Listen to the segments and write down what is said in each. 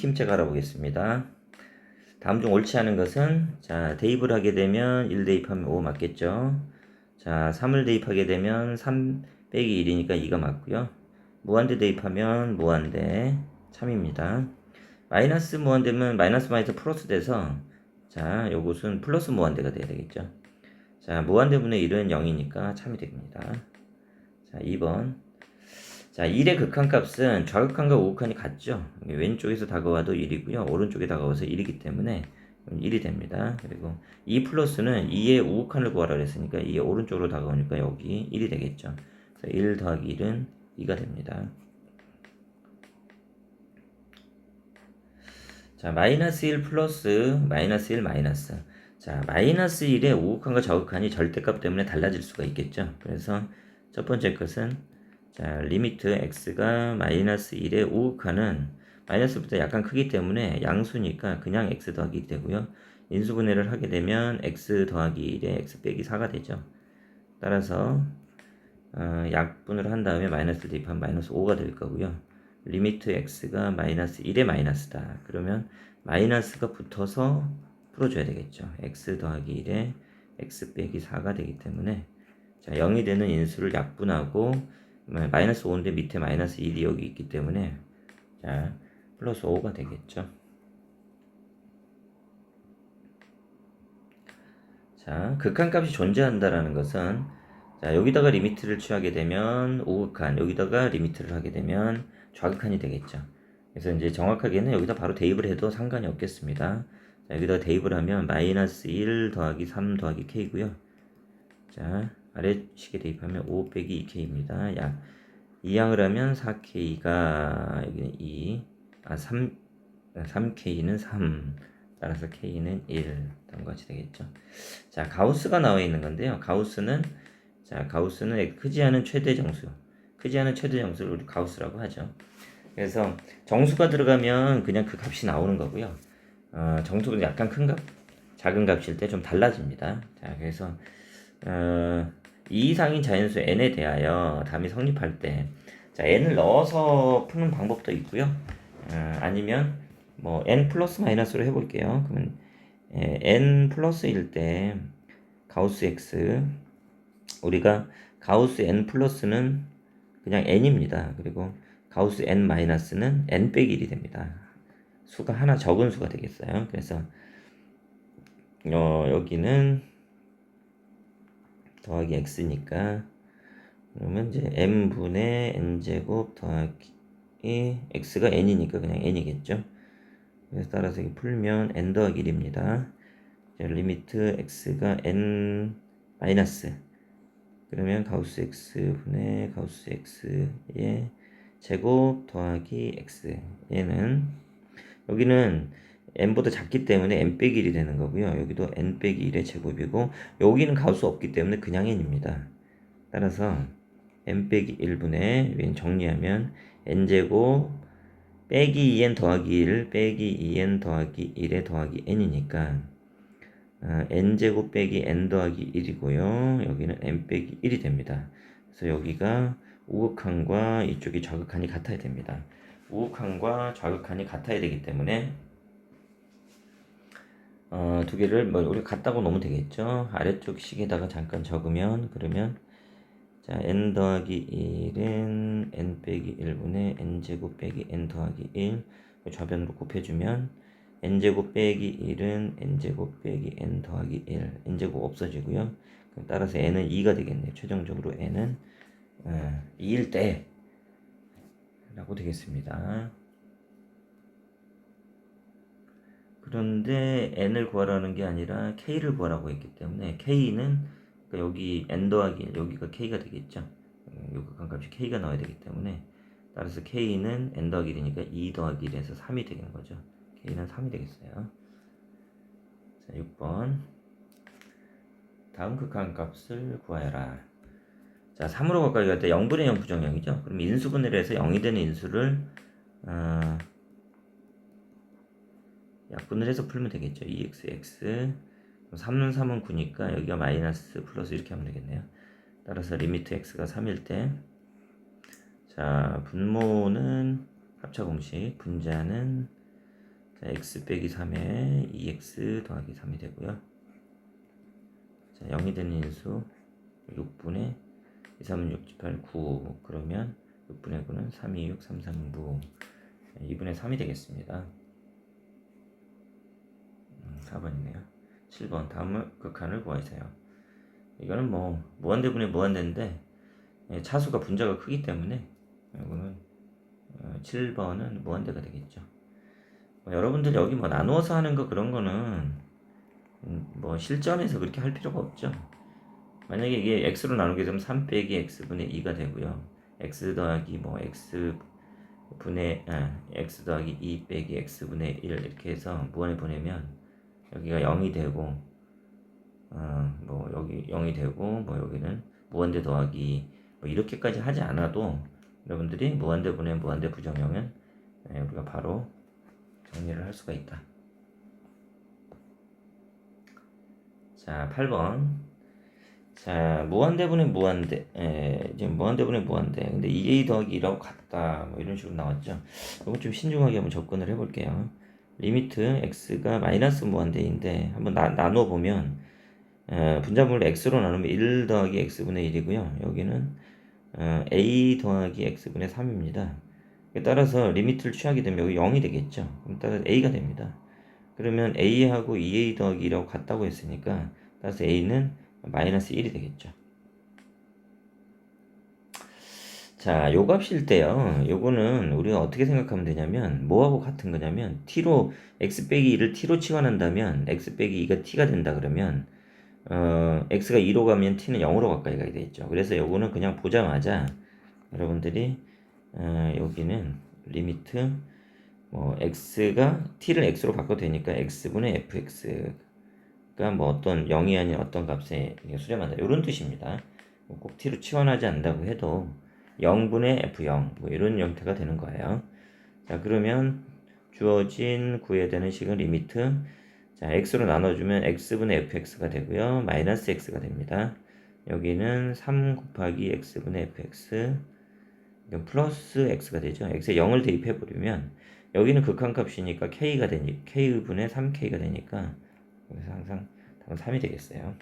지킴책 알아보겠습니다. 다음 중 옳지 않은 것은, 자, 대입을 하게 되면 1 대입하면 5 맞겠죠. 자, 3을 대입하게 되면 3 빼기 1이니까 2가 맞고요. 무한대 대입하면 무한대 참입니다. 마이너스 무한대면 마이너스 마이너스 플러스 돼서, 자, 요것은 플러스 무한대가 돼야 되겠죠. 자, 무한대분의 1은 0이니까 참이 됩니다. 자, 2번. 자, 1의 극한값은 좌극한과 우극한이 같죠. 왼쪽에서 다가와도 1이고요. 오른쪽에 다가와서 1이기 때문에 1이 됩니다. 그리고 2 플러스는 2의 우극한을 구하라 그랬으니까 2의 오른쪽으로 다가오니까 여기 1이 되겠죠. 그래서 1 더하기 1은 2가 됩니다. 자, 마이너스 1 플러스 마이너스 1 마이너스. 자, 마이너스 1의 우극한과 좌극한이 절대값 때문에 달라질 수가 있겠죠. 그래서 첫 번째 것은, 자, 리미트 x가 마이너스 1의 우극한은 마이너스보다 약간 크기 때문에 양수니까 그냥 x 더하기 1이 되고요. 인수분해를 하게 되면 x 더하기 1에 x 빼기 4가 되죠. 따라서 약분을 한 다음에 마이너스를 대입하면 마이너스 5가 될 거고요. 리미트 x가 마이너스 1의 마이너스다. 그러면 마이너스가 붙어서 풀어줘야 되겠죠. x 더하기 1에 x 빼기 4가 되기 때문에, 자, 0이 되는 인수를 약분하고 마이너스 5인데 밑에 마이너스 1이 여기 있기 때문에, 자, 플러스 5가 되겠죠. 자, 극한값이 존재한다라는 것은, 자, 여기다가 리미트를 취하게 되면 우극한, 여기다가 리미트를 하게 되면 좌극한이 되겠죠. 그래서 이제 정확하게는 여기다 바로 대입을 해도 상관이 없겠습니다. 자, 여기다 대입을 하면 마이너스 1 더하기 3 더하기 k고요. 자, 아래식에 대입하면 5 빼기 2k입니다. 약 2양을 하면 4k가 여기는 2, 3k는 3, 따라서 k는 1 이런 것이 되겠죠. 자, 가우스가 나와 있는 건데요. 가우스는 크지 않은 최대 정수, 크지 않은 최대 정수를 우리 가우스라고 하죠. 그래서 정수가 들어가면 그냥 그 값이 나오는 거고요. 정수보다 약간 큰 값, 작은 값일 때 좀 달라집니다. 자, 그래서 2 이상인 자연수 n에 대하여 답이 성립할 때, 자, n을 넣어서 푸는 방법도 있고요. 아니면 뭐 n 플러스 마이너스로 해볼게요. 그러면 n 플러스일 때 가우스 x, 우리가 가우스 n 플러스는 그냥 n입니다. 그리고 가우스 n 마이너스는 n 빼기 1이 됩니다. 수가 하나 적은 수가 되겠어요. 그래서 여기는 더하기 x니까, 그러면 이제 m분의 n제곱 더하기 x가 n이니까 그냥 n이겠죠. 그래서 따라서 풀면 n 더하기 1입니다. 리미트 x가 n 마이너스, 그러면 가우스 x분의 가우스 x의 제곱 더하기 x, 얘는 여기는 n보다 작기 때문에 n 빼기 1이 되는 거고요. 여기도 n 빼기 1의 제곱이고, 여기는 가우스 없기 때문에 그냥 n입니다. 따라서 n 빼기 1분의, 위엔 정리하면 n제곱 빼기 2n 더하기 1 빼기 2n 더하기 1에 더하기 n이니까 n제곱 빼기 n 더하기 1이고요. 여기는 n 빼기 1이 됩니다. 그래서 여기가 우극한과 이쪽이 좌극한이 같아야 됩니다. 우극한과 좌극한이 같아야 되기 때문에 두 개를 뭐 우리 같다고 놓으면 되겠죠. 아래쪽 식에다가 잠깐 적으면, 그러면 자, n 더하기 1은 n 빼기 1분의 n제곱 빼기 n 더하기 1, 좌변으로 곱해주면 n제곱 빼기 1은 n제곱 빼기 n 더하기 1, n제곱 없어지고요. 따라서 n은 2가 되겠네요. 최종적으로 n은 2일 때 라고 되겠습니다. 그런데 n을 구하라는 게 아니라 k를 구하라고 했기 때문에 k는, 그러니까 여기 n 더하기 1, 여기가 k가 되겠죠. 요 극한값이 k가 나와야 되기 때문에, 따라서 k는 n 더하기 1이니까 2 더하기 1에서 3이 되는 거죠. k는 3이 되겠어요. 자, 6번. 다음 극한값을 구하여라. 자, 3으로 가까이 갈 때 0분의 0 부정형이죠. 그럼 인수분해를 해서 0이 되는 인수를 약분을 해서 풀면 되겠죠. 2xx 3은 3은 9니까 여기가 마이너스 플러스 이렇게 하면 되겠네요. 따라서 리미트 x가 3일 때, 자, 분모는 합차 공식, 분자는 자, x 빼기 3에 2x 더하기 3이 되고요. 자, 0이 되는 인수 6분의 2, 3, 6, 7, 8, 9. 그러면 6분의 9는 3, 2, 6, 3, 3, 9. 2분의 3이 되겠습니다. 4번이네요. 7번 다음 극한을 구하세요. 이거는 뭐 무한대분의 무한대인데 차수가 분자가 크기 때문에 이거는 7번은 무한대가 되겠죠. 여러분들 여기 뭐 나누어서 하는 거 그런 거는 뭐 실전에서 그렇게 할 필요가 없죠. 만약에 이게 x로 나누게 되면 3 빼기 x분의 2가 되고요. x 더하기 뭐 x 더하기 2 빼기 x분의 1 이렇게 해서 무한에 보내면 여기가 0이 되고 뭐 여기 0이 되고 뭐 여기는 무한대 더하기 뭐 이렇게까지 하지 않아도 여러분들이 무한대 분의 무한대 부정형은 우리가 바로 정리를 할 수가 있다. 자, 8번. 자, 무한대분의 무한대. 지금 무한대분의 무한대. 근데 2a 더하기 2라고 같다. 뭐 이런 식으로 나왔죠. 이거 좀 신중하게 한번 접근을 해볼게요. 리미트 x가 마이너스 무한대인데 한번 나누어 보면 분자분을 x로 나누면 1 더하기 x분의 1이고요. 여기는 a 더하기 x분의 3입니다. 따라서 리미트를 취하게 되면 여기 0이 되겠죠. 그럼 따라서 a가 됩니다. 그러면 a하고 2a 더하기 2라고 같다고 했으니까 따라서 a는 마이너스 1이 되겠죠. 자, 요 값일 때요. 요거는 우리가 어떻게 생각하면 되냐면 뭐하고 같은 거냐면 t로 x 빼기 2를 t로 치환한다면 x 빼기 2가 t가 된다 그러면 x가 2로 가면 t는 0으로 가까이 가게 되겠죠. 그래서 요거는 그냥 보자마자 여러분들이 여기는 리미트 뭐 x가 t를 x로 바꿔도 되니까 x분의 fx가 뭐 어떤 0이 아닌 어떤 값에 수렴한다 이런 뜻입니다. 꼭 t로 치환하지 않는다고 해도 0분의 f0 뭐 이런 형태가 되는 거예요. 자, 그러면 주어진 구해야 되는 식은 리미트 자, x로 나눠주면 x분의 fx가 되고요. 마이너스 x가 됩니다. 여기는 3 곱하기 x분의 fx 이건 플러스 x가 되죠. x에 0을 대입해버리면 여기는 극한값이니까 k가 되니 k분의 3k가 되니까 그래서 항상 답은 3이 되겠어요.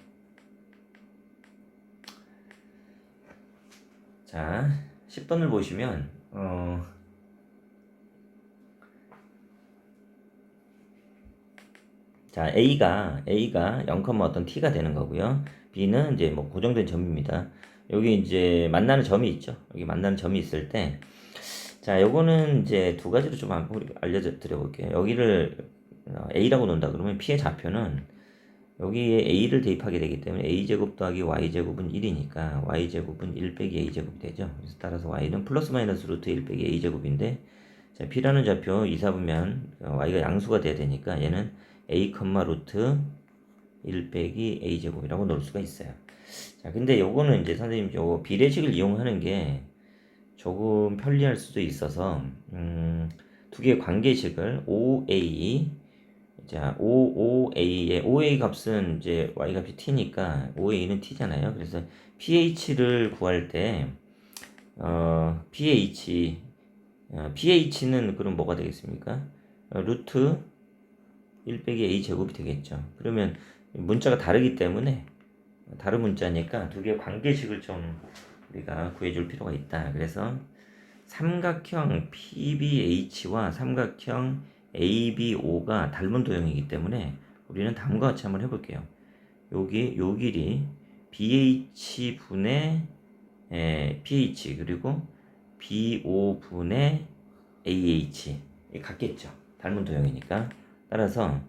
자, 10번을 보시면 자, A가 0, 어떤 T가 되는 거고요. B는 이제 뭐 고정된 점입니다. 여기 이제 만나는 점이 있죠. 여기 만나는 점이 있을 때, 자, 요거는 이제 두 가지로 좀 한번 알려드려 볼게요. 여기를 A라고 놓는다 그러면 P의 좌표는 여기에 A를 대입하게 되기 때문에 A제곱 더하기 Y제곱은 1이니까 Y제곱은 1 빼기 A제곱이 되죠. 그래서 따라서 Y는 플러스 마이너스 루트 1 빼기 A제곱인데, 자, P라는 좌표 이사보면 Y가 양수가 돼야 되니까 얘는 A, 루트 1 빼기 A제곱이라고 놓을 수가 있어요. 자, 근데 요거는 이제 선생님 요 비례식을 이용하는 게 조금 편리할 수도 있어서 두 개의 관계식을 OA 자, OA의 OA 값은 이제 Y 값이 T니까 OA는 T잖아요. 그래서 pH를 구할 때 pH는 그럼 뭐가 되겠습니까? 루트 1 빼기 A 제곱이 되겠죠. 그러면 문자가 다르기 때문에 다른 문자니까 두 개의 관계식을 좀 우리가 구해줄 필요가 있다. 그래서 삼각형 PBH와 삼각형 ABO가 닮은 도형이기 때문에 우리는 다음과 같이 한번 해볼게요. 여기 요 길이 BH분의 PH 그리고 BO분의 AH 같겠죠. 닮은 도형이니까. 따라서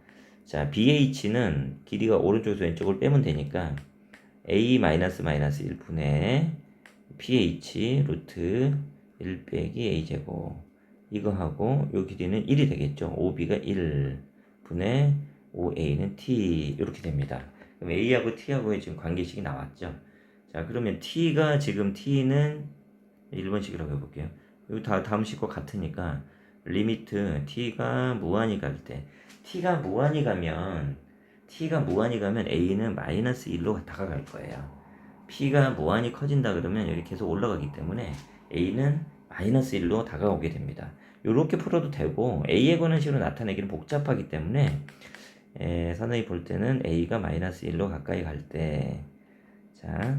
자, BH는 길이가 오른쪽에서 왼쪽을 빼면 되니까 A-1분의 PH 루트 1 빼기 A제곱 이거 하고 요 길이는 1이 되겠죠. OB가 1분의 OA는 T 이렇게 됩니다. 그럼 A하고 T하고의 지금 관계식이 나왔죠. 자, 그러면 T가 지금 T는 1번식이라고 해볼게요. 여기 다음 식과 같으니까 리미트 T가 무한히 갈 때 T가 무한히 가면 A는 마이너스 1로 다가갈 거예요. P가 무한히 커진다 그러면 여기 계속 올라가기 때문에 A는 마이너스 1로 다가오게 됩니다. 이렇게 풀어도 되고 a에 관한 식으로 나타내기는 복잡하기 때문에 선생님이 볼 때는 a가 마이너스 1로 가까이 갈 때 자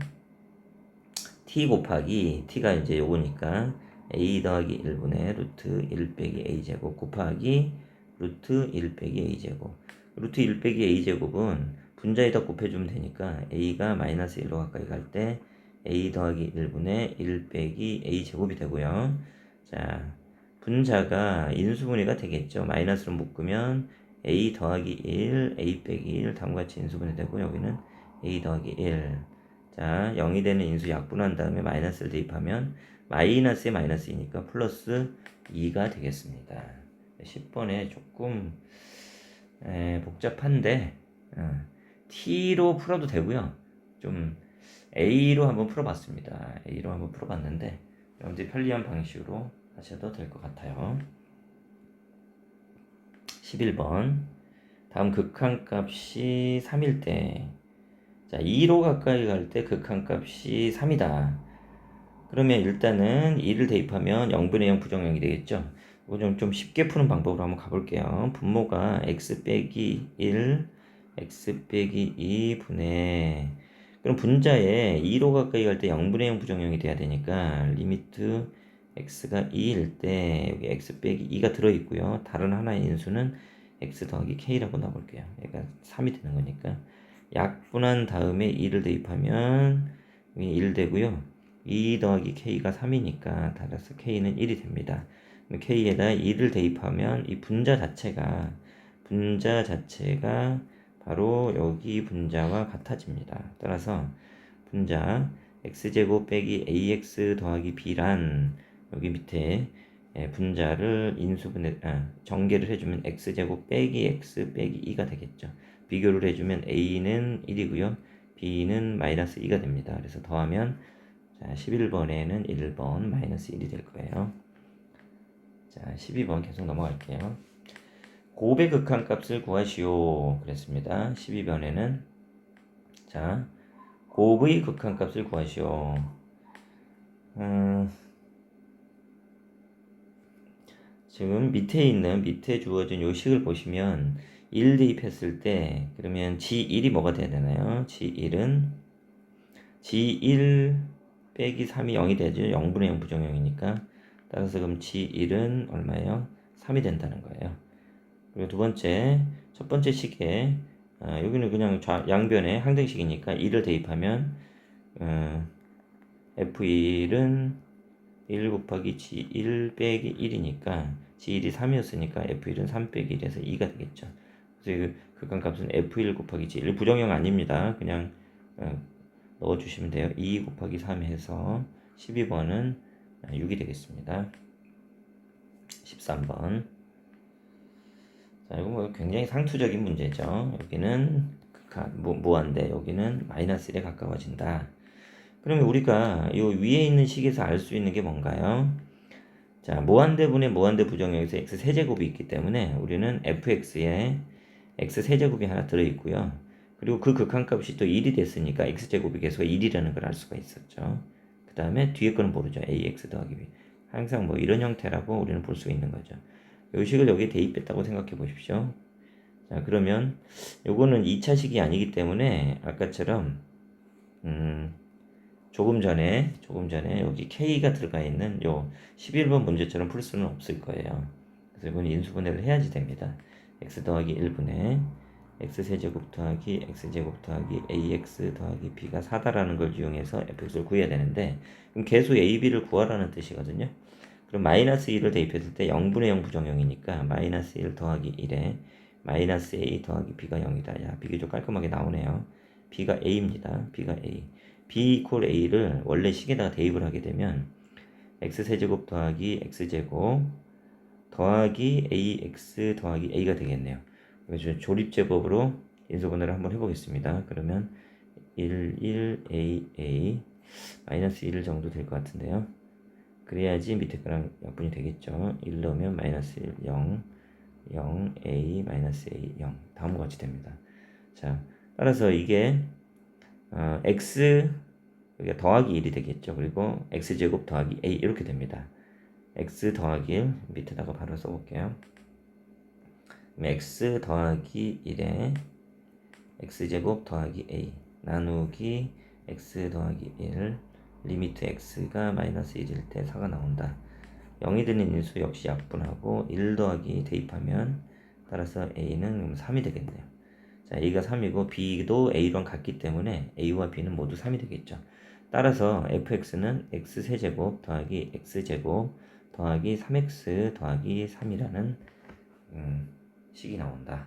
t 곱하기 t가 이제 요거니까 a 더하기 1분의 루트 1 빼기 a제곱 곱하기 루트 1 빼기 a제곱 루트 1 빼기 a제곱은 분자에다 곱해주면 되니까 a가 마이너스 1로 가까이 갈 때 a 더하기 1분의 1 빼기 a제곱이 되고요. 자 분자가 인수분해가 되겠죠. 마이너스로 묶으면 a 더하기 1, a 빼기 1 다음과 같이 인수분해 되고 여기는 a 더하기 1 자 0이 되는 인수 약분한 다음에 마이너스를 대입하면 마이너스에 마이너스이니까 플러스 2가 되겠습니다. 10번에 조금 복잡한데 t로 풀어도 되고요. 좀 a로 한번 풀어봤습니다. a로 한번 풀어봤는데 여러분들이 편리한 방식으로 하셔도 될 것 같아요. 11번 다음 극한값이 3일 때 자 2로 가까이 갈 때 극한값이 3이다. 그러면 일단은 2를 대입하면 0분의 0 부정형이 되겠죠. 이거 좀 쉽게 푸는 방법으로 한번 가볼게요. 분모가 x 빼기 1 x 빼기 2분의 그럼 분자에 2로 가까이 갈 때 0분의 0 부정형이 돼야 되니까 리미트 x가 2일 때 여기 x 빼기 2가 들어있고요. 다른 하나의 인수는 x 더하기 k라고 놔볼게요. 얘가 3이 되는 거니까 약분한 다음에 2를 대입하면 1 되고요. 2 더하기 k가 3이니까 따라서 k는 1이 됩니다. k에다 2를 대입하면 이 분자 자체가 바로 여기 분자와 같아집니다. 따라서 분자 x제곱 빼기 ax 더하기 b란 여기 밑에 분자를 정계를 해주면 x제곱 빼기 x 빼기 2가 되겠죠. 비교를 해주면 a는 1이고요. b는 마이너스 2가 됩니다. 그래서 더하면 자 11번에는 1번 마이너스 1이 될 거예요. 자 12번 계속 넘어갈게요. 곱의 극한값을 구하시오 그랬습니다. 12번에는 자 곱의 극한값을 구하시오. 지금 밑에 주어진 요 식을 보시면 1 대입했을 때 그러면 G1이 뭐가 돼야 되나요? G1 빼기 3이 0이 되죠. 0분의 0 부정형이니까 따라서 그럼 G1은 얼마예요? 3이 된다는 거예요. 그리고 첫 번째 식에 여기는 그냥 양변에 항등식이니까 2를 대입하면 F1은 1 곱하기 G1 빼기 1이니까 G1이 3이었으니까 F1은 3 빼기 1에서 2가 되겠죠. 그래서 그 극한값은 F1 곱하기 G1 부정형 아닙니다. 그냥 넣어주시면 돼요. 2 곱하기 3 해서 12번은 6이 되겠습니다. 13번 자, 이거 뭐 굉장히 상투적인 문제죠. 여기는 무한대, 여기는 마이너스 1에 가까워진다. 그러면 우리가 이 위에 있는 식에서 알 수 있는 게 뭔가요? 자, 무한대분의 무한대 부정형에서 x 세제곱이 있기 때문에 우리는 fx에 x 세제곱이 하나 들어있고요. 그리고 그 극한값이 또 1이 됐으니까 x제곱이 계속 1이라는 걸 알 수가 있었죠. 그 다음에 뒤에 거는 모르죠. ax 더하기 b. 항상 뭐 이런 형태라고 우리는 볼 수가 있는 거죠. 요 식을 여기에 대입했다고 생각해 보십시오. 자, 그러면 요거는 2차식이 아니기 때문에 아까처럼 조금 전에 여기 k가 들어가 있는 요 11번 문제처럼 풀 수는 없을 거예요. 그래서 이건 인수분해를 해야지 됩니다. x 더하기 1분의 x세제곱 더하기 x제곱 더하기 ax 더하기 b가 4다라는 걸 이용해서 fx를 구해야 되는데 그럼 계수 a, b를 구하라는 뜻이거든요. 그럼 마이너스 1을 대입했을 때 0분의 0 부정형이니까 마이너스 1 더하기 1에 마이너스 a 더하기 b가 0이다. 야, 비교적 깔끔하게 나오네요. b가 a입니다. b가 a. b 이퀄 a를 원래 식에다가 대입을 하게 되면 x세제곱 더하기 x제곱 더하기 ax 더하기 a가 되겠네요. 그래서 조립제법으로 인수분해를 한번 해보겠습니다. 그러면 1 a 마이너스 1 정도 될 것 같은데요. 그래야지 밑에 거랑 약분이 되겠죠. 1 넣으면 마이너스 1, 0, a, 마이너스 a, 0 다음과 같이 됩니다. 자, 따라서 이게 x 여기가 더하기 1이 되겠죠. 그리고 x제곱 더하기 a 이렇게 됩니다. x 더하기 1 밑에다가 바로 써볼게요. 그럼 x 더하기 1에 x제곱 더하기 a 나누기 x 더하기 1 리미트 x가 마이너스 1일 때 4가 나온다. 0이 되는 인수 역시 약분하고 1 더하기 대입하면 따라서 a는 3이 되겠네요. 자, a가 3이고 b도 a랑 같기 때문에 a와 b는 모두 3이 되겠죠. 따라서 fx는 x세제곱 더하기 x제곱 더하기 3x 더하기 3이라는 식이 나온다.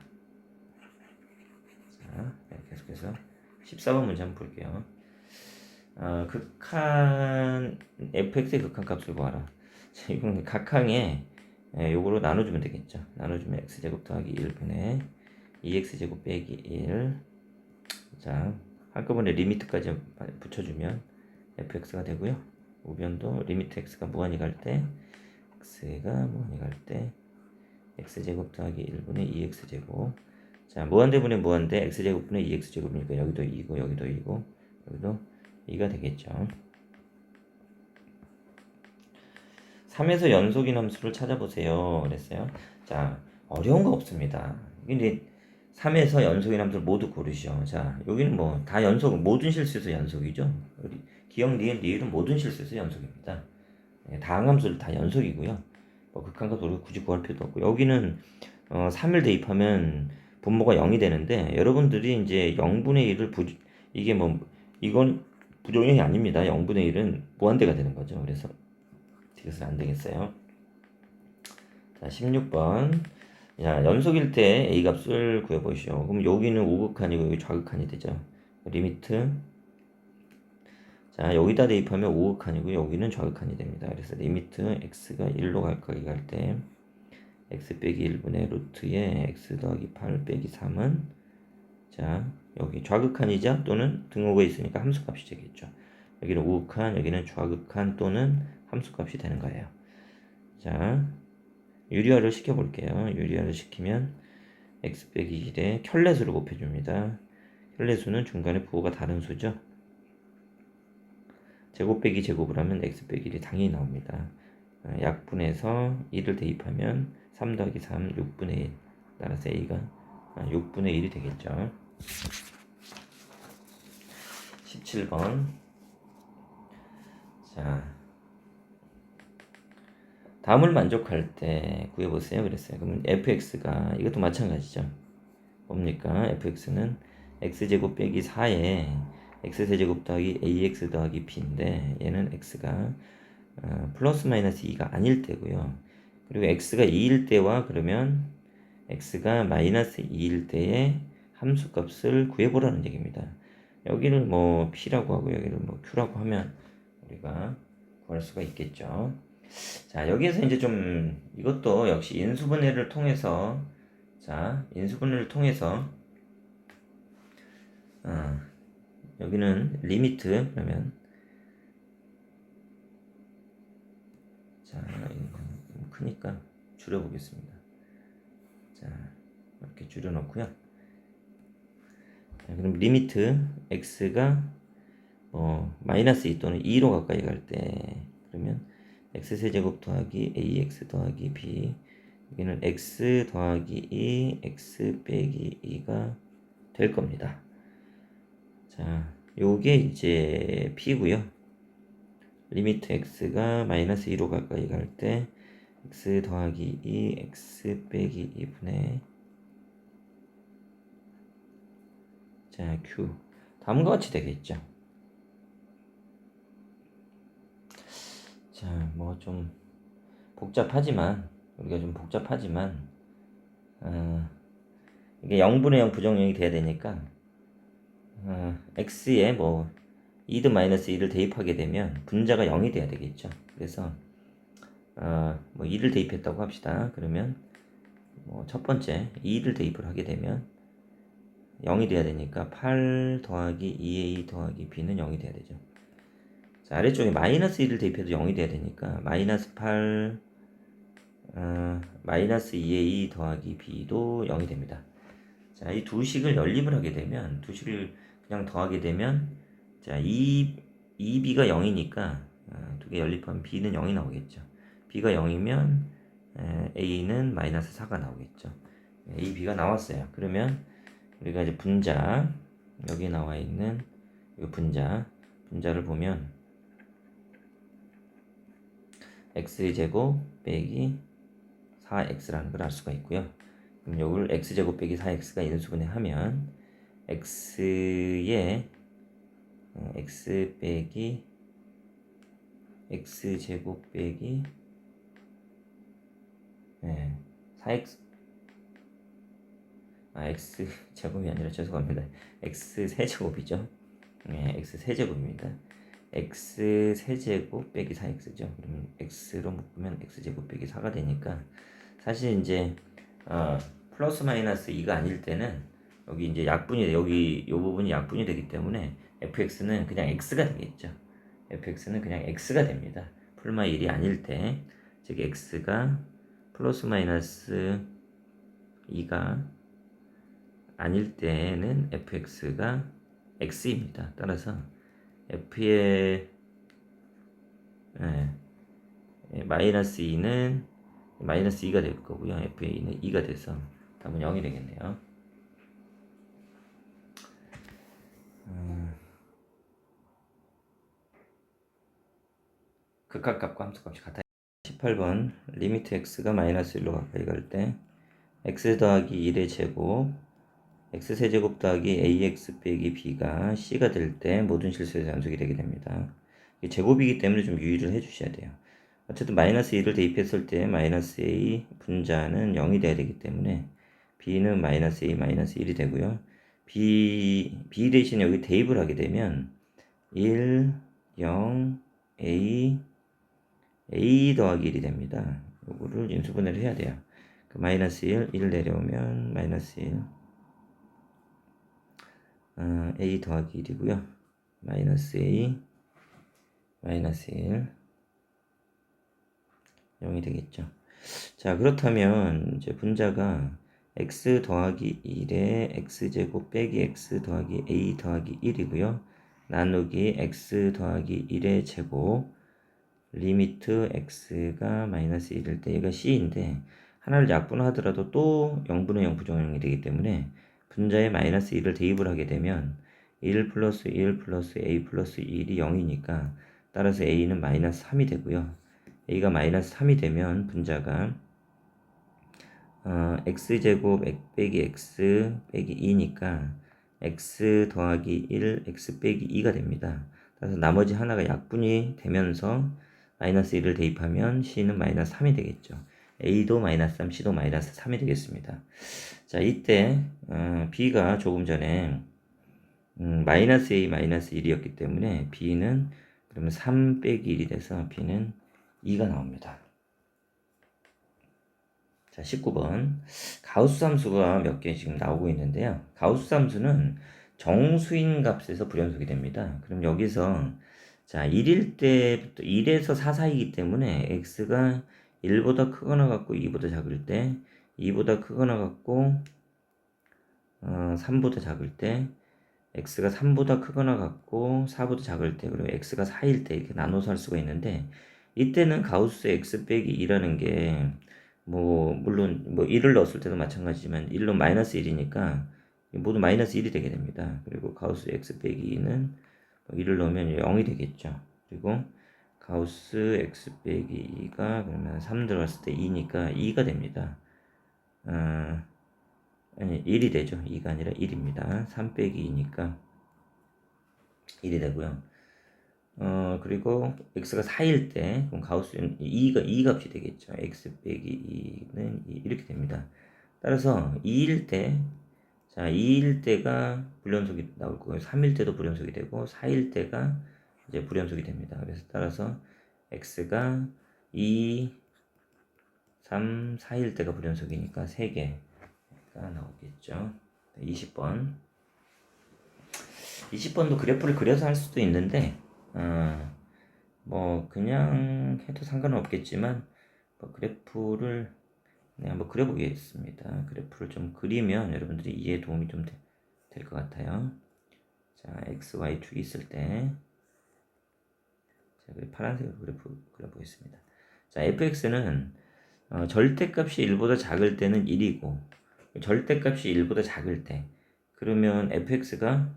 자, 계속해서 14번 문제 한번 볼게요. 극한 fx의 극한값을 구하라. 자, 이건 각항에 요거로 나눠주면 되겠죠. 나눠주면 x제곱 더하기 1분의 2x제곱 빼기 1. 자, 한꺼번에 리미트까지 붙여주면 fx가 되고요. 우변도 리미트 x가 무한히 갈 때 x가 무한히 갈 때 x제곱 더하기 1분의 2x제곱. 자, 무한대분의 무한대 x제곱분의 2x제곱이니까 여기도 2고 여기도 2고 여기도 2가 되겠죠. 3에서 연속인 함수를 찾아보세요 그랬어요. 자, 어려운 거 없습니다. 근데 3에서 연속인 함수를 모두 고르시오. 자, 여기는 뭐 다 연속, 모든 실수에서 연속이죠. 기억, 니은, 리을은 모든 실수에서 연속입니다. 다항함수를 다 연속이고요. 뭐 극한값 우리가 굳이 구할 필요도 없고, 여기는 3을 대입하면 분모가 0이 되는데, 여러분들이 이제 0분의 1을 이게 뭐 이건 부정형이 아닙니다. 0분의 1은 무한대가 되는 거죠. 그래서 이것은 안 되겠어요. 자, 16번. 자, 연속일 때 a 값을 구해보시오. 그럼 여기는 우극한이고 여기 좌극한이 되죠. 리미트. 자, 여기다 대입하면 우극한이고 여기는 좌극한이 됩니다. 그래서 리미트 x가 1로 가까이 갈 때 x 빼기 1분의 루트에 x 더하기 8 빼기 3은 자, 여기 좌극한이자 또는 등호가 있으니까 함수값이 되겠죠. 여기는 우극한, 여기는 좌극한 또는 함수값이 되는 거예요. 자, 유리화를 시켜볼게요. 유리화를 시키면 x 빼기 1에 켤레수를 곱해줍니다. 켤레수는 중간에 부호가 다른 수죠. 제곱 빼기 제곱을 하면 x 빼기 1이 당연히 나옵니다. 약분해서 1을 대입하면 3 더하기 3, 6분의 1. 따라서 a가 6분의 1이 되겠죠. 17번. 자, 다음을 만족할 때 구해보세요 그랬어요. 그러면 fx가 이것도 마찬가지죠. 뭡니까? fx는 x제곱 빼기 4에 x세제곱 더하기 ax 더하기 b인데 얘는 x가 플러스 마이너스 2가 아닐 때고요. 그리고 x가 2일 때와 그러면 x가 마이너스 2일 때의 함수값을 구해보라는 얘기입니다. 여기를 뭐 p라고 하고 여기를 뭐 q라고 하면 우리가 구할 수가 있겠죠. 자, 여기에서 이제 좀 이것도 역시 인수분해를 통해서 자, 인수분해를 통해서 여기는 리미트 그러면 자, 이거 크니까 줄여보겠습니다. 자, 이렇게 줄여놓고요. 자, 그럼 리미트 x가 마이너스 2 또는 2로 가까이 갈 때 그러면 x세제곱 더하기 ax 더하기 b 여기는 x 더하기 2 x 빼기 2가 될 겁니다. 자, 요게 이제 p고요. 리미트 x가 마이너스 2로 가까이 갈 때 x 더하기 2 x 빼기 2분의 자, q 다음과 같이 되겠죠. 자, 뭐 좀 복잡하지만 우리가 좀 복잡하지만 이게 0분의 0 부정형이 돼야 되니까 x에 뭐 2든 마이너스 2를 대입하게 되면 분자가 0이 돼야 되겠죠. 그래서 뭐 2를 대입했다고 합시다. 그러면 뭐 첫 번째 2를 대입을 하게 되면 0이 돼야 되니까 8 더하기 2a 더하기 b는 0이 돼야 되죠. 자, 아래쪽에 마이너스 1을 대입해도 0이 돼야 되니까 마이너스 8 마이너스 2a 더하기 b도 0이 됩니다. 자, 이 두 식을 연립을 하게 되면 두 식을 그냥 더하게 되면 자, 2b가 0이니까 두 개 연립하면 b는 0이 나오겠죠. b가 0이면 a는 마이너스 4가 나오겠죠. a, b가 나왔어요. 그러면 우리가 이제 분자, 여기 나와 있는 이 분자를 보면 x제곱 빼기 4x라는 걸 알 수가 있고요. 그럼 요걸 x제곱 빼기 4x가 인수분해 하면 x의 x 빼기 x제곱 빼기 4x x제곱이 아니라 죄송합니다. x세제곱이죠. x세제곱입니다. x세제곱 빼기 4x죠. 그러면 x로 묶으면 x제곱 빼기 4가 되니까 사실 이제 플러스 마이너스 2가 아닐 때는 여기 이제 약분이 여기 이 부분이 약분이 되기 때문에 fx는 그냥 x가 되겠죠. fx는 그냥 x가 됩니다. 풀마 1이 아닐 때, 즉 x가 플러스 마이너스 2가 아닐 때는 fx가 x입니다. 따라서 f의 마이너스 2는 마이너스 2가 될 거고요. f의 2는 2가 돼서 답은 0이 되겠네요. 극합값과 함수값이 같아요. 18번 리미트 x가 마이너스 1로 가까이 갈 때 x 더하기 1의 제곱 x세제곱 더하기 ax 빼기 b가 c가 될 때 모든 실수에서 연속이 되게 됩니다. 이게 제곱이기 때문에 좀 유의를 해주셔야 돼요. 어쨌든 마이너스 1을 대입했을 때 마이너스 a 분자는 0이 돼야 되기 때문에 b는 마이너스 a 마이너스 1이 되고요. b 대신 여기 대입을 하게 되면 1, 0, a 더하기 1이 됩니다. 요거를 인수분해를 해야 돼요. 그 마이너스 1 내려오면 마이너스 1 a 더하기 1이고요. 마이너스 a 마이너스 1 0이 되겠죠. 자, 그렇다면 이제 분자가 x 더하기 1에 x제곱 빼기 x 더하기 a 더하기 1이고요. 나누기 x 더하기 1의 제곱 리미트 x가 마이너스 1일 때 얘가 c인데 하나를 약분하더라도 또 0분의 0 부정형이 되기 때문에 분자에 마이너스 1을 대입을 하게 되면 1 플러스 1 플러스 a 플러스 1이 0이니까 따라서 a는 마이너스 3이 되고요. a가 마이너스 3이 되면 분자가 x제곱 빼기 x 빼기 2니까 x 더하기 1 x 빼기 2가 됩니다. 따라서 나머지 하나가 약분이 되면서 마이너스 1을 대입하면 c는 마이너스 3이 되겠죠. a도 마이너스 3, c도 마이너스 3이 되겠습니다. 자, 이때 b가 조금 전에 마이너스 a 마이너스 1이었기 때문에 b는 그러면 3 빼기 1이 돼서 b는 2가 나옵니다. 자, 19번 가우스 함수가 몇 개 지금 나오고 있는데요. 가우스 함수는 정수인 값에서 불연속이 됩니다. 그럼 여기서 자, 1일 때부터 1에서 4 사이이기 때문에 x가 1보다 크거나 같고 2보다 작을 때 2보다 크거나 같고 3보다 작을 때 x가 3보다 크거나 같고 4보다 작을 때 그리고 x가 4일 때 이렇게 나눠서 할 수가 있는데 이때는 가우스 x 빼기 2라는 게 물론 1을 넣었을 때도 마찬가지지만 1로 마이너스 1이니까 모두 마이너스 1이 되게 됩니다. 그리고 가우스 x 빼기 2는 1을 넣으면 0이 되겠죠. 그리고 가우스 x 빼기 2가 그러면 3 들어갔을 때 2니까 2가 됩니다. 아니 1이 되죠. 2가 아니라 1입니다. 3 빼기 2니까 1이 되고요. 그리고 x가 4일 때 그럼 가우스는 2 값이 되겠죠. x 빼기 2는 이렇게 됩니다. 따라서 2일 때 자, 2일 때가 불연속이 나올 거고요. 3일 때도 불연속이 되고 4일 때가 이제 불연속이 됩니다. 그래서 따라서 x가 2, 3, 4일 때가 불연속이니까 3개가 나오겠죠. 20번 20번도 그래프를 그려서 할 수도 있는데 그냥 해도 상관은 없겠지만 그래프를 한번 그려보겠습니다. 그래프를 좀 그리면 여러분들이 이해에 도움이 좀 될 것 같아요. 자, x, y 축이 있을 때 자, 파란색으로 그래프 그려보겠습니다. 자, fx는 절대값이 1보다 작을 때는 1이고 절대값이 1보다 작을 때 그러면 fx가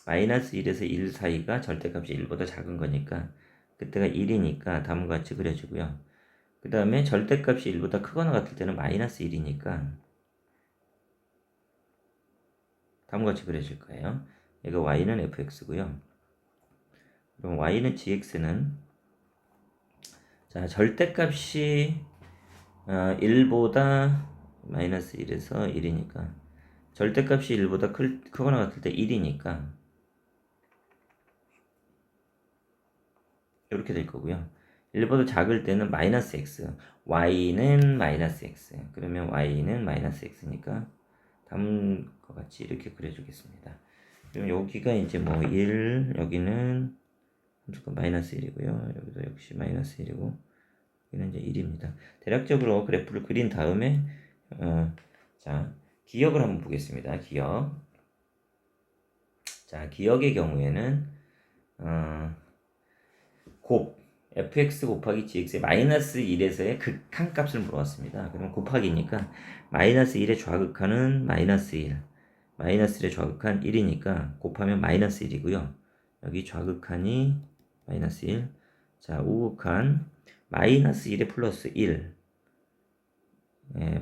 마이너스 1에서 1 사이가 절대값이 1보다 작은 거니까 그때가 1이니까 다음과 같이 그려주고요. 그 다음에 절대값이 1보다 크거나 같을 때는 마이너스 1이니까 다음과 같이 그려질 거예요. 얘가 y는 fx고요. 그럼 y는 gx는 자 절대값이 1보다 마이너스 1에서 1이니까 절대값이 1보다 크거나 같을 때 1이니까 이렇게 될 거고요. 1보다 작을 때는 마이너스 x, y는 마이너스 x. 그러면 y는 마이너스 x니까 다음과 같이 이렇게 그려주겠습니다. 그럼 여기가 이제 뭐 1, 여기는 함수가 마이너스 1이고요. 여기도 역시 마이너스 1이고 여기는 이제 1입니다. 대략적으로 그래프를 그린 다음에 자 기역을 한번 보겠습니다. 기역. 자 기역의 경우에는 fx 곱하기 gx의 마이너스 1에서의 극한값을 물어봤습니다. 그럼 곱하기니까 마이너스 1의 좌극한은 마이너스 1, 마이너스 1의 좌극한 1이니까 곱하면 마이너스 1이고요. 여기 좌극한이 마이너스 1, 자 우극한 마이너스 1에 플러스 1,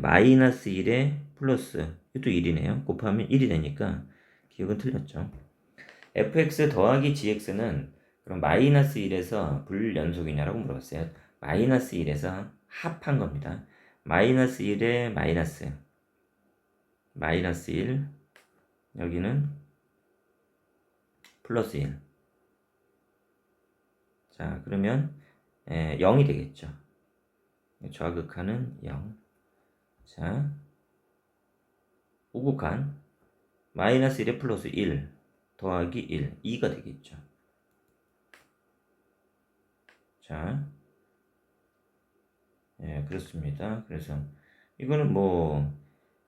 마이너스 1에 플러스 이것도 1이네요. 곱하면 1이 되니까 기억은 틀렸죠. fx 더하기 gx는 그럼 마이너스 1에서 불연속이냐라고 물어봤어요. 마이너스 1에서 합한 겁니다. 마이너스 1에 마이너스 1 여기는 플러스 1. 자 그러면 0이 되겠죠. 좌극한은 0. 자 우극한 마이너스 1에 플러스 1 더하기 1 2가 되겠죠. 자, 그렇습니다. 그래서 이거는 뭐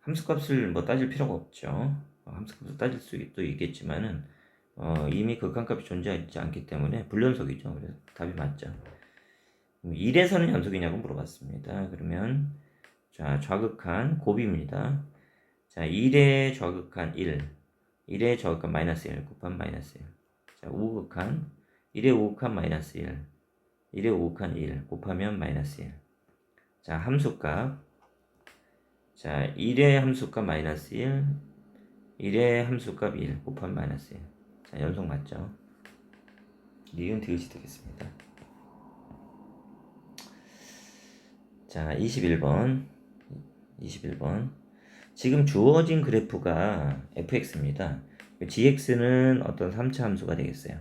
함수값을 뭐 따질 필요가 없죠. 함수값을 따질 수도 있겠지만은 이미 극한값이 존재하지 않기 때문에 불연속이죠. 그래서 답이 맞죠. 1에서는 연속이냐고 물어봤습니다. 그러면 자 좌극한 곱입니다. 자 1의 좌극한 1, 1의 좌극한 마이너스 1 곱하면 마이너스 1. 자 우극한 1의 우극한 마이너스 1, 1의 우극한 1 곱하면 마이너스 1. 자 함수값 자 1의 함수값 마이너스 1, 1의 함수값 1 곱하면 마이너스 1. 자 연속 맞죠? 니은 디귿이 되겠습니다. 자 21번 지금 주어진 그래프가 fx입니다. gx는 어떤 3차 함수가 되겠어요.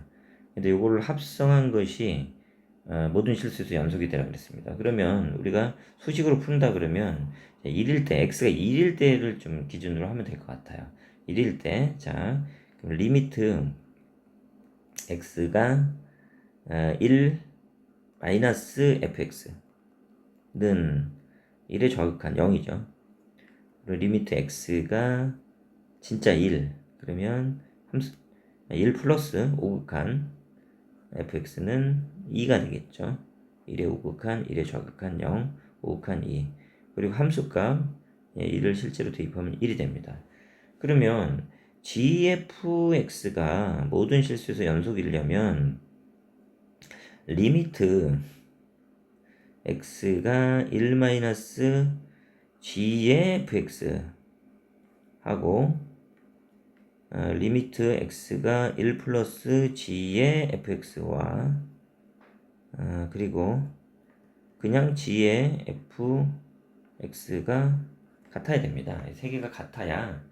근데 이거를 합성한 것이 모든 실수에서 연속이 되라 그랬습니다. 그러면 우리가 수식으로 푼다 그러면 1일 때 x가 1일 때를 좀 기준으로 하면 될 것 같아요. 1일 때 자 그럼 리미트 x가 1 마이너스 fx는 1의 좌극한 0이죠. 그리고 리미트 x가 진짜 1 그러면 1 플러스 우극한 fx는 2가 되겠죠. 1의 우극한 1의 좌극한 0 우극한 2 그리고 함수값 1을 실제로 대입하면 1이 됩니다. 그러면 gfx가 모든 실수에서 연속이려면 리미트 x가 1 마이너스 gfx 하고 리미트 x가 1 플러스 g의 fx와 그리고 그냥 g의 fx가 같아야 됩니다. 세 개가 같아야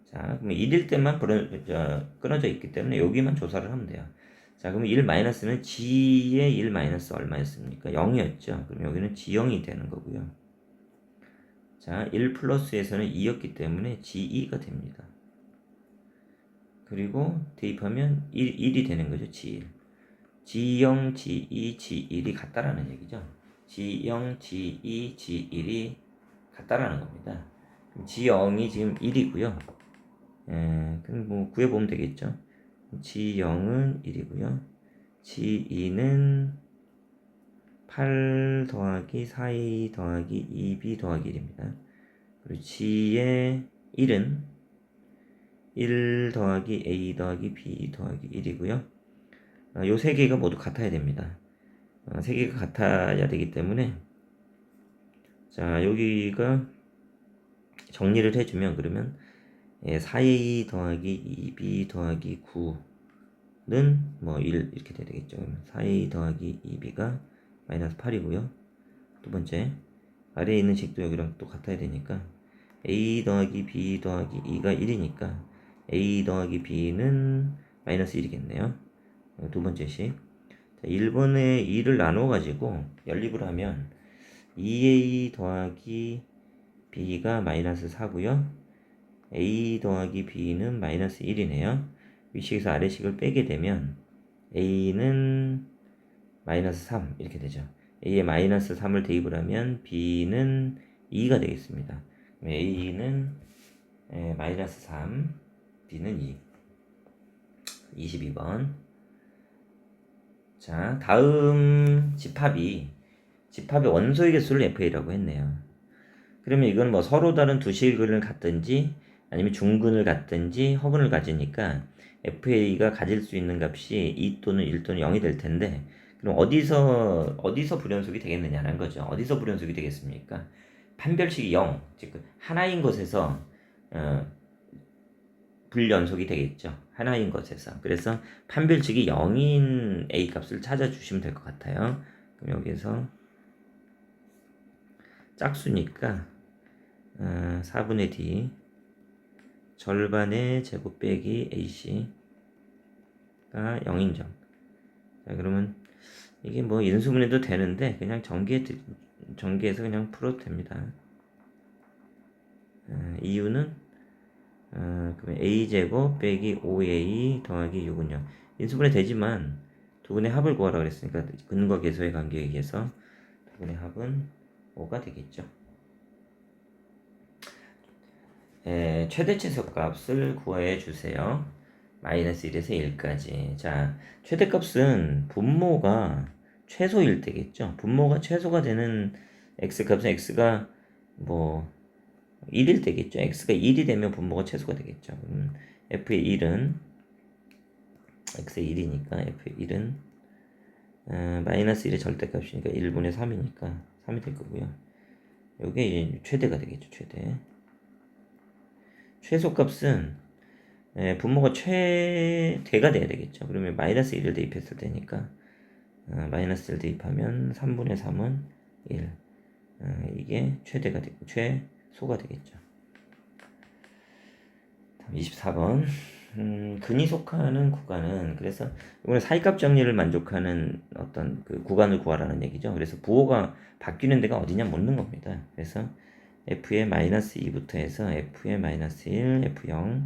자 그럼 1일 때만 끊어져 있기 때문에 여기만 조사를 하면 돼요. 자 그럼 1 마이너스는 g의 1 마이너스 얼마였습니까? 0이었죠. 그럼 여기는 g0이 되는 거고요. 자 1 플러스에서는 2였기 때문에 g2가 됩니다. 그리고 대입하면 1이 되는 거죠. g1 g0, g2, g1이 같다라는 얘기죠. g0, g2, g1이 같다라는 겁니다. g0이 지금 1이고요. 그럼 뭐 구해보면 되겠죠. g0은 1이고요. G2는 8 더하기 4A 더하기 2B 더하기 1입니다. 그리고 G의 1은 1 더하기 A 더하기 B 더하기 1이고요. 요 세 개가 모두 같아야 됩니다. 세 개가 같아야 되기 때문에 자 여기가 정리를 해주면 그러면 4A 더하기 2B 더하기 9는 뭐 1 이렇게 돼야 되겠죠. 4A 더하기 2B가 마이너스 8이고요. 두 번째 아래에 있는 식도 여기랑 또 같아야 되니까 A 더하기 B 더하기 2가 1이니까 A 더하기 B는 마이너스 1이겠네요. 두 번째 식 1번에 2를 나눠 가지고 연립을 하면 2A 더하기 B가 마이너스 4고요. A 더하기 B는 마이너스 1이네요. 위식에서 아래식을 빼게 되면 A는 마이너스 3 이렇게 되죠. A에 마이너스 3을 대입을 하면 B는 2가 되겠습니다. A는 마이너스 3, B는 2. 22번. 자, 다음 집합이 원소의 개수를 FA라고 했네요. 그러면 이건 뭐 서로 다른 두 실근을 갖든지 아니면 중근을 갖든지 허근을 가지니까 FA가 가질 수 있는 값이 2 또는 1 또는 0이 될 텐데 그럼 어디서 불연속이 되겠느냐는 거죠. 어디서 불연속이 되겠습니까? 판별식이 0, 즉 하나인 것에서 불연속이 되겠죠. 하나인 것에서. 그래서 판별식이 0인 A 값을 찾아주시면 될 것 같아요. 그럼 여기서 짝수니까 4분의 D 절반의 제곱 빼기 AC가 0인 점. 자, 그러면 이게 뭐 인수분해도 되는데 그냥 전개해서 그냥 풀어도 됩니다. 이유는 그러면 A제곱 빼기 5A 더하기 6은요. 인수분해 되지만 두 분의 합을 구하라 그랬으니까 근과 계수의 관계에 의해서 두 분의 합은 5가 되겠죠. 최대 최소값을 구해 주세요. 마이너스 1에서 1까지. 자, 최대값은 분모가 최소일 때겠죠. 분모가 최소가 되는 x값은 x가 뭐 1일 때겠죠. x가 1이 되면 분모가 최소가 되겠죠. f의 1은 x의 1이니까 f의 1은 마이너스 1의 절대값이니까 1분의 3이니까 3이 될 거고요. 요게 이제 최대가 되겠죠. 최소값은 분모가 최대가 돼야 되겠죠. 그러면 마이너스 1을 대입했을 때니까 마이너스 1을 대입하면 3분의 3은 1 이게 최대가 되고 최소가 되겠죠. 24번 근이 속하는 구간은 그래서 이거는 사이값 정리를 만족하는 어떤 그 구간을 구하라는 얘기죠. 그래서 부호가 바뀌는 데가 어디냐 묻는 겁니다. 그래서 f의 마이너스 2부터 해서 f의 마이너스 1, f0,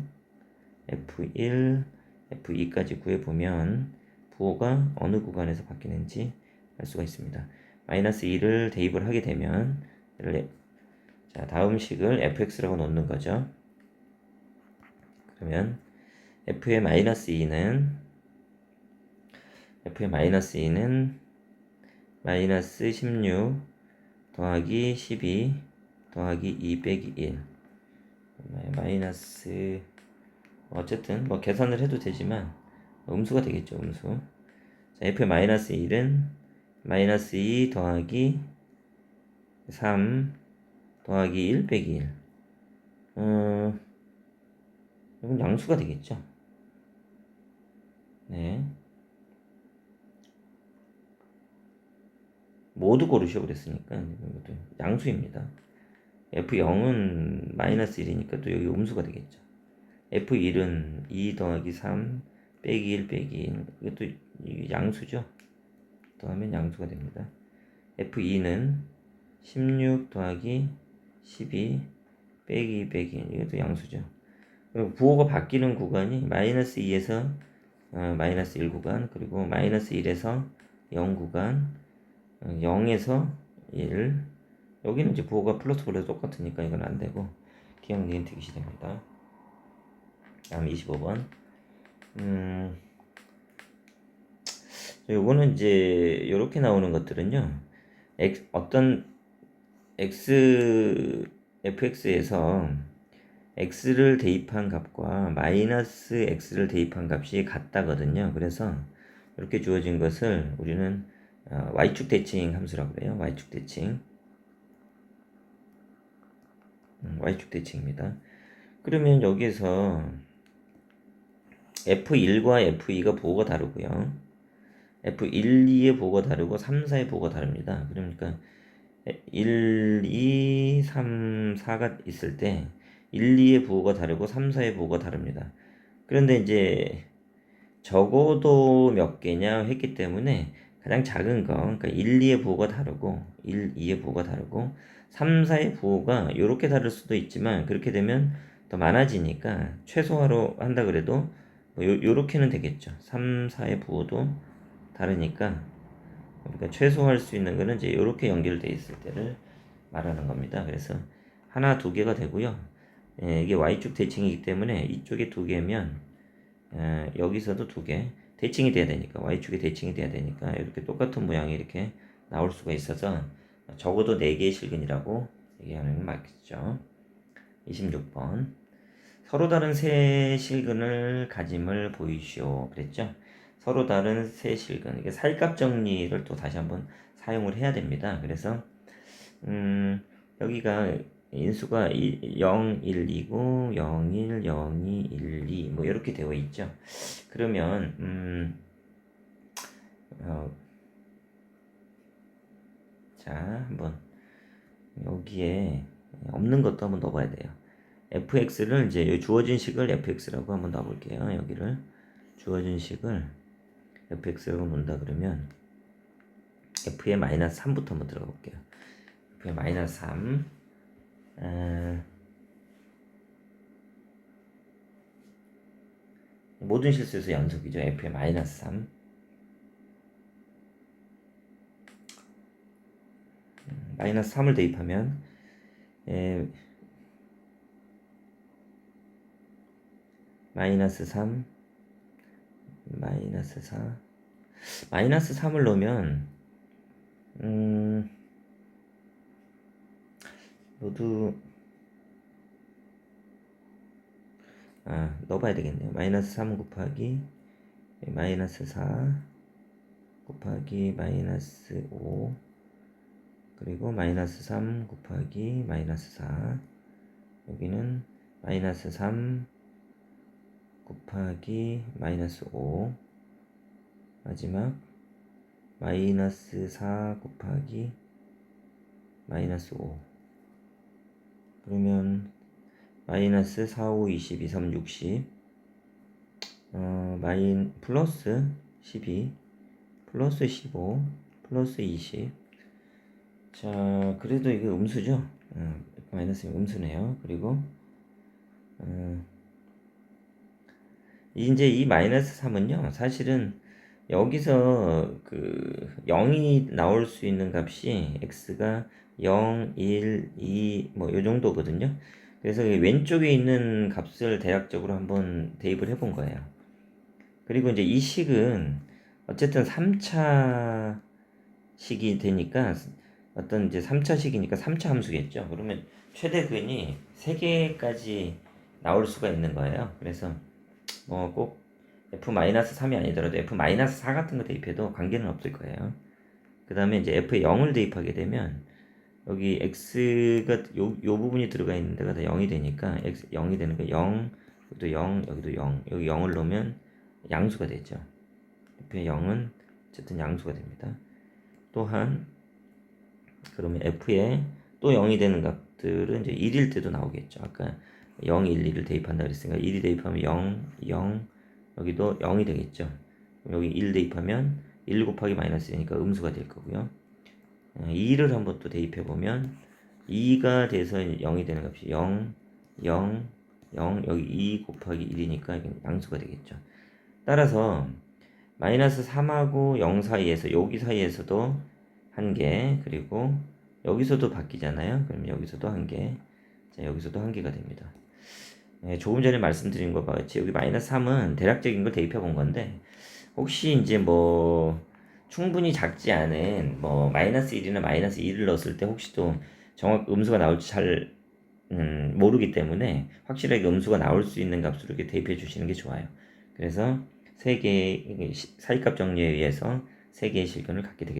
f1, f2까지 구해보면 부호가 어느 구간에서 바뀌는지 알 수가 있습니다. 마이너스 2를 대입을 하게 되면 자, 다음 식을 fx라고 놓는 거죠. 그러면 f의 마이너스 2는 마이너스 16 더하기 12 더하기 2 빼기 1 마이너스 어쨌든 뭐 계산을 해도 되지만 음수가 되겠죠. 음수. 자, f의 마이너스 1은 마이너스 2 더하기 3 더하기 1 빼기 1 이건 양수가 되겠죠. 네. 모두 고르셔 그랬으니까 이것도 양수입니다. F0은 마이너스 1이니까 또 여기 음수가 되겠죠. F1은 2 더하기 3 빼기 1 빼기 1 이것도 양수죠. 더하면 양수가 됩니다. F2는 16 더하기 12 빼기 2 빼기 1 이것도 양수죠. 그리고 부호가 바뀌는 구간이 마이너스 2에서 마이너스 1 구간 그리고 마이너스 1에서 0 구간 0에서 1 여기는 이제 부호가 플러스 똑같으니까 이건 안 되고 기억 니은트 기시 됩니다. 다음 25번 요거는 이제 이렇게 나오는 것들은요. 어떤 fx에서 x를 대입한 값과 마이너스 x를 대입한 값이 같다거든요. 그래서 이렇게 주어진 것을 우리는 y축 대칭 함수라고 그래요. y축 대칭. y축 대칭입니다. 그러면 여기에서 F1과 F2가 보호가 다르고요. F1, 2의 보호가 다르고 3, 4의 보호가 다릅니다. 그러니까 1, 2, 3, 4가 있을 때 1, 2의 부호가 다르고 3, 4의 부호가 다릅니다. 그런데 이제 적어도 몇 개냐 했기 때문에 가장 작은 거, 그러니까 1, 2의 부호가 다르고 1, 2의 부호가 다르고 3, 4의 부호가 이렇게 다를 수도 있지만 그렇게 되면 더 많아지니까 최소화로 한다 그래도 뭐 요렇게는 되겠죠. 3, 4의 부호도 다르니까 그러니까 최소화할 수 있는 거는 이제 이렇게 연결되어 있을 때를 말하는 겁니다. 그래서 하나, 두 개가 되고요. 이게 y축 대칭이기 때문에 이쪽에 두 개면 여기서도 두 개. 대칭이 돼야 되니까 y축에 대칭이 돼야 되니까 이렇게 똑같은 모양이 이렇게 나올 수가 있어서 적어도 4개의 실근이라고 얘기하는 게 맞겠죠. 26번. 서로 다른 세 실근을 가짐을 보이시오. 그랬죠? 서로 다른 세 실근. 이게 살값 정리를 또 다시 한번 사용을 해야 됩니다. 그래서 여기가 인수가 0, 1, 2고 0, 1, 0, 2, 1, 2 뭐 이렇게 되어 있죠. 그러면 자 한번 여기에 없는 것도 한번 넣어봐야 돼요. fx를 이제 주어진 식을 fx라고 한번 넣어볼게요. 여기를 주어진 식을 fx라고 놓는다 그러면 f의 마이너스 3부터 한번 들어가 볼게요. f의 마이너스 3 모든 실수에서 연속이죠. f의 마이너스 3 마이너스 3을 대입하면 마이너스 3 마이너스 4 마이너스 3을 넣으면 모두 넣어봐야 되겠네요. 마이너스 3 곱하기 마이너스 4 곱하기 마이너스 5 그리고 마이너스 3 곱하기 마이너스 4 여기는 마이너스 3 곱하기 마이너스 5 마지막 마이너스 4 곱하기 마이너스 5 그러면 마이너스 4, 5, 22, 3, 60 플러스 12 플러스 15 플러스 20 자 그래도 이게 음수죠. 마이너스 음수네요. 그리고 이제 이 마이너스 3은요 사실은 여기서 그 0이 나올 수 있는 값이 x가 0, 1, 2 뭐 요 정도거든요. 그래서 왼쪽에 있는 값을 대략적으로 한번 대입을 해본 거예요. 그리고 이제 이 식은 어쨌든 3차 식이 되니까 어떤 이제 3차 식이니까 3차 함수겠죠. 그러면 최대근이 3개까지 나올 수가 있는 거예요. 그래서 뭐 꼭 f-3이 아니더라도 f-4 같은 거 대입해도 관계는 없을 거예요. 그 다음에 이제 f에 0을 대입하게 되면 여기 x가 요 부분이 들어가 있는 데가 다 0이 되니까 x 0이 되는 거 0, 여기도 0, 여기도 0, 여기 0을 넣으면 양수가 되죠. f의 0은 어쨌든 양수가 됩니다. 또한 그러면 f에 또 0이 되는 값들은 이제 1일 때도 나오겠죠. 아까 0, 1, 2를 대입한다 그랬으니까 1이 대입하면 0, 0 여기도 0이 되겠죠. 여기 1 대입하면 1 곱하기 마이너스 되니까 음수가 될 거고요. 2를 한번 또 대입해 보면 2가 돼서 0이 되는 값이 0, 0, 0 여기 2 곱하기 1이니까 양수가 되겠죠. 따라서 마이너스 3하고 0 사이에서 여기 사이에서도 한 개 그리고 여기서도 바뀌잖아요. 그럼 여기서도 한 개, 자 여기서도 한 개가 됩니다. 조금 전에 말씀드린 것과 같이 여기 마이너스 3은 대략적인 걸 대입해 본 건데 혹시 이제 뭐 충분히 작지 않은 뭐 마이너스 1이나 마이너스 2를 넣었을 때 혹시 또 정확 음수가 나올지 잘 모르기 때문에 확실하게 음수가 나올 수 있는 값으로 이렇게 대입해 주시는 게 좋아요. 그래서 세 개의 사이값 정리에 의해서 세 개의 실근을 갖게 되겠습니다.